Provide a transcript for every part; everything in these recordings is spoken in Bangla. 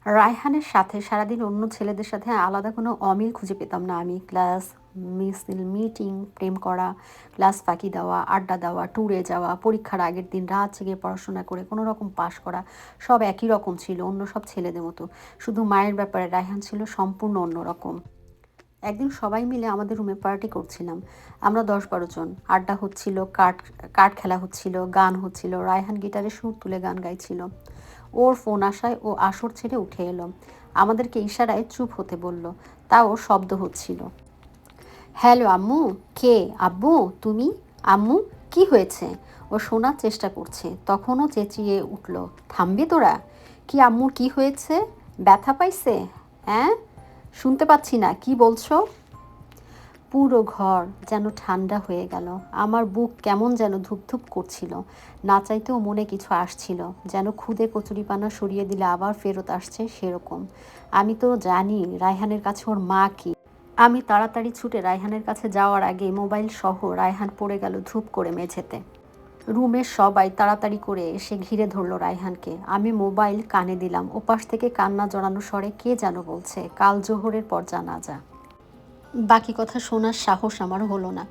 রায়হানের সাথে সারাদিন অন্য ছেলেদের সাথে আলাদা কোনো অমিল খুঁজে পেতাম না আমি। ক্লাস মিটিং, প্রেম করা, ক্লাস ফাঁকি দেওয়া, আড্ডা দেওয়া, ট্যুরে যাওয়া, পরীক্ষার আগের দিন রাত জেগে পড়াশোনা করে কোনো রকম পাশ করা, সব একই রকম ছিল, অন্য সব ছেলেদের মতো। শুধু মায়ের ব্যাপারে রায়হান ছিল সম্পূর্ণ অন্যরকম। একদিন সবাই মিলে আমাদের রুমে পার্টি করছিলাম। আমরা 10-12 জন। আড্ডা হচ্ছিল, কার্ড কার্ড খেলা হচ্ছিল, গান হচ্ছিল। রায়হান গিটারে সুর তুলে গান গাইছিল। ওর ফোন আসায় ও আসর ছেড়ে উঠে এলো। আমাদেরকে ইশারায় চুপ হতে বলল। তাও শব্দ হচ্ছিল। হ্যালো আম্মু। কে? আব্বু তুমি? আম্মু কি হয়েছে? ও শোনার চেষ্টা করছে, তখনও চেঁচিয়ে উঠল, থামবি তোরা? কি আম্মুর কি হয়েছে? ব্যথা পাইছে? হ্যাঁ, শুনতে পাচ্ছি না, কি বলছো? পুরো ঘর যেন ঠান্ডা হয়ে গেল। আমার বুক কেমন যেন ধুপধুপ করছিল। না চাইতেও মনে কিছু আসছিল, যেন খুদে কচুরিপানা সরিয়ে দিলে আবার ফেরত আসছে সেরকম। আমি তো জানি রায়হানের কাছে ওর মা কি। আমি তাড়াতাড়ি ছুটে রায়হানের কাছে যাওয়ার আগে মোবাইল সহ রায়হান পড়ে গেল ধূপ করে মেঝেতে। রুমের সবাই তাড়াতাড়ি করে এসে ঘিরে ধরল রায়হানকে। আমি মোবাইল কানে দিলাম। ওপাশ থেকে কান্না জড়ানো স্বরে কে যেন বলছে, কাল জোহরের পর জানাজা। বাকি কথা শোনার সাহস আমার হলো না।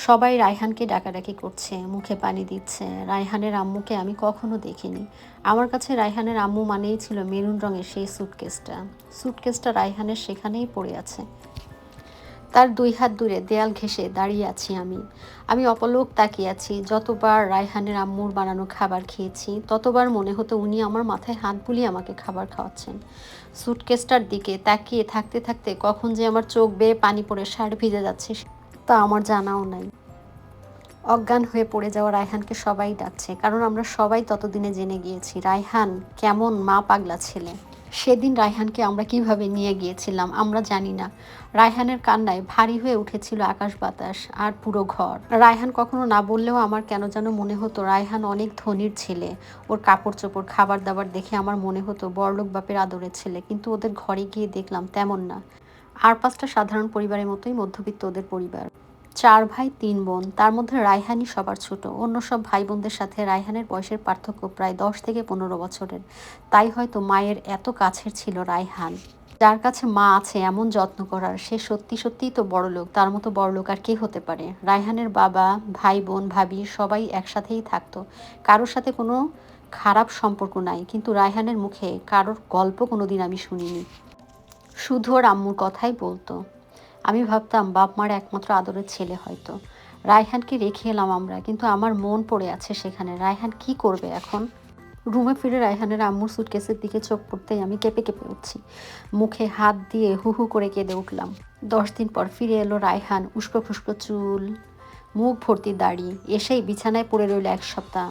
সবাই রায়হানকে ডাকাডাকি করছে, মুখে পানি দিচ্ছে। রায়হানের আম্মুকে আমি কখনো দেখিনি। আমার কাছে রায়হানের আম্মু মানেই ছিল মেরুন রঙের সেই সুটকেসটা। সুটকেসটা রায়হানের সেখানেই পড়ে আছে। তার 2 হাত দূরে দেয়াল ঘেঁষে দাঁড়িয়ে আছি আমি। আমি অপলক তাকিয়ে আছি। যতবার রায়হানের আম্মুর বানানো খাবার খেয়েছি, ততবার মনে হতো উনি আমার মাথায় হাত বুলিয়ে আমাকে খাবার খাওয়াচ্ছেন। সুটকেসটার দিকে তাকিয়ে থাকতে থাকতে কখন যে আমার চোখ বেয়ে পানি পড়ে শার্ট ভিজে যাচ্ছে তা আমার জানাও নাই। অজ্ঞান হয়ে পড়ে যাওয়া রায়হানকে সবাই ডাকছে, কারণ আমরা সবাই ততদিনে জেনে গিয়েছি রায়হান কেমন মা পাগলা ছেলে। সেদিন রায়হানকে আমরা কিভাবে নিয়ে গিয়েছিলাম আমরা জানি না। রায়হানের কান্নায় ভারী হয়ে উঠেছিল আকাশ বাতাস আর পুরো ঘর। রায়হান কখনো না বললেও আমার কেন যেন মনে হতো রায়হান অনেক ধনীর ছেলে। ওর কাপড় চোপড়, খাবার দাবার দেখে আমার মনে হতো বড়লোক বাপের আদরের ছেলে, কিন্তু ওদের ঘরে গিয়ে দেখলাম তেমন না। আর 5টা সাধারণ পরিবারের মতোই মধ্যবিত্ত ওদের পরিবার। 4 ভাই 3 বোন, তার মধ্যে রায়হানই সবার ছোট। অন্য সব ভাই বোনদের সাথে রায়হানের বয়সের পার্থক্য প্রায় 10 থেকে 15 বছরের। তাই হয়তো মায়ের এত কাছের ছিল রায়হান। যার কাছে মা আছে এমন যত্ন করার, সে সত্যি সত্যিই তো বড়লোক। তার মতো বড়লোক আর কে হতে পারে? রায়হানের বাবা, ভাই বোন, ভাবি সবাই একসাথেই থাকতো। কারোর সাথে কোনো খারাপ সম্পর্ক নাই, কিন্তু রায়হানের মুখে কারোর গল্প কোনোদিন আমি শুনিনি। শুধু ওর আম্মুর কথাই বলতো। আমি ভাবতাম বাপ মার একমাত্র আদরের ছেলে হয়তো। রায়হানকে রেখে এলাম আমরা, কিন্তু আমার মন পড়ে আছে সেখানে। রায়হান কি করবে এখন? রুমে ফিরে রায়হানের আম্মুর সুটকেসের দিকে চোখ পড়তেই আমি কেঁপে কেঁপে উঠছি। মুখে হাত দিয়ে হু হু করে কেঁদে উঠলাম। 10 দিন পর ফিরে এলো রায়হান, উস্কো খুস্কো চুল, মুখ ভর্তি দাড়ি। এসেই বিছানায় পড়ে রইল 1 সপ্তাহ।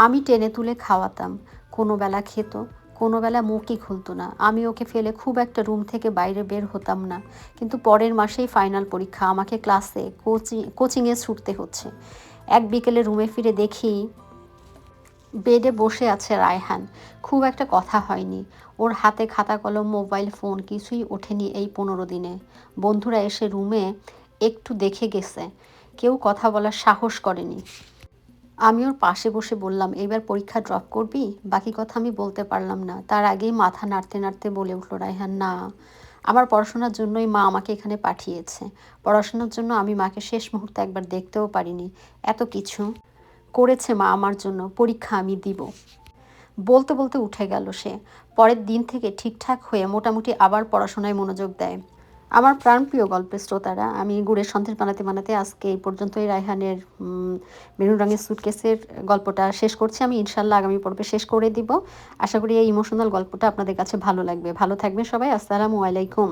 আমি টেনে তুলে খাওয়াতাম। কোনো বেলা খেত, কোনো বেলা মুখই খুলতো না। আমি ওকে ফেলে খুব একটা রুম থেকে বাইরে বের হতাম না। কিন্তু পরের মাসেই ফাইনাল পরীক্ষা, আমাকে ক্লাসে কোচিংয়ে ছুটতে হচ্ছে। এক বিকেলে রুমে ফিরে দেখি বেডে বসে আছে রায়হান। খুব একটা কথা হয়নি। ওর হাতে খাতা কলম, মোবাইল ফোন কিছুই ওঠেনি এই 15 দিনে। বন্ধুরা এসে রুমে একটু দেখে গেছে, কেউ কথা বলার সাহস করেনি। আমি ওর পাশে বসে বললাম, এবার পরীক্ষা ড্রপ করবি? বাকি কথা আমি বলতে পারলাম না। তার আগেই মাথা নাড়তে নাড়তে বলে উঠল রায়হান, না, আমার পড়াশোনার জন্যই মা আমাকে এখানে পাঠিয়েছে। পড়াশোনার জন্য আমি মাকে শেষ মুহূর্তে একবার দেখতেও পারিনি। এত কিছু করেছে মা আমার জন্য, পরীক্ষা আমি দিব। বলতে বলতে উঠে গেল সে। পরের দিন থেকে ঠিকঠাক হয়ে মোটামুটি আবার পড়াশোনায় মনোযোগ দেয়। আমার প্রাণপ্রিয় গল্পের শ্রোতারা, আমি গুড়ের সন্দেশ বানাতে বানাতে আজকে এই পর্যন্তই রায়হানের মেরুন রঙের সুটকেসের গল্পটা শেষ করছি। আমি ইনশাল্লাহ আগামী পর্বে শেষ করে দিব। আশা করি এই ইমোশনাল গল্পটা আপনাদের কাছে ভালো লাগবে। ভালো থাকবেন সবাই। আসসালামু আলাইকুম।